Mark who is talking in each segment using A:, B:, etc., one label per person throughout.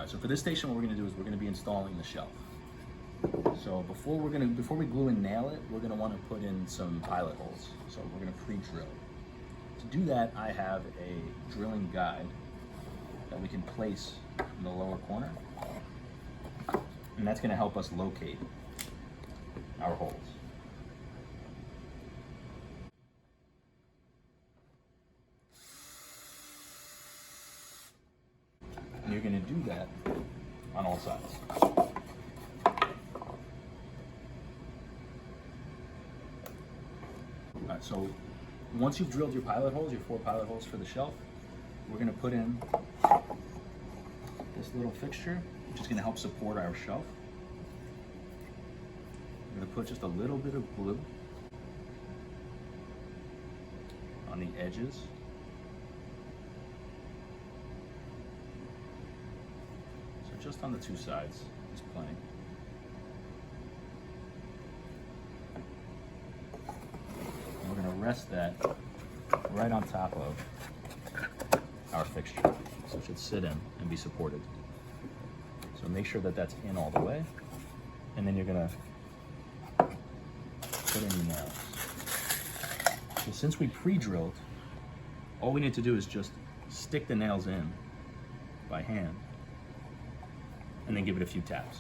A: So for this station, what we're going to do is we're going to be installing the shelf. So before we glue and nail it, we're going to want to put in some pilot holes. So we're going to pre-drill. To do that, I have a drilling guide that we can place in the lower corner, and that's going to help us locate our holes. And you're going to do that on all sides. All right, so once you've drilled your pilot holes, your 4 pilot holes for the shelf, we're going to put in this little fixture, which is going to help support our shelf. I'm going to put just a little bit of glue on the edges. So just on the 2 sides is plenty. And we're going to rest that right on top of our fixture. So it should sit in and be supported. So make sure that that's in all the way. And then you're gonna put in your nails. So since we pre-drilled, all we need to do is just stick the nails in by hand and then give it a few taps.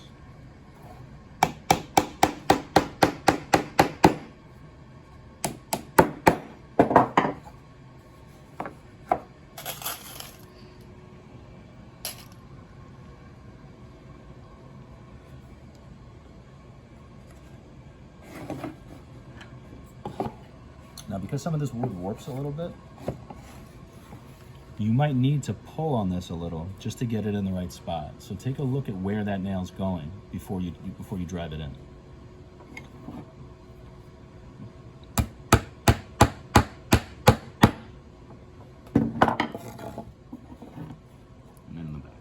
A: Now, because some of this wood warps a little bit, you might need to pull on this a little just to get it in the right spot. So take a look at where that nail's going before you drive it in. And then in the back.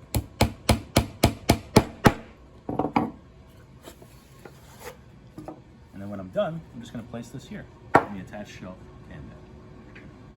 A: And then when I'm done, I'm just going to place this here on the attached shelf.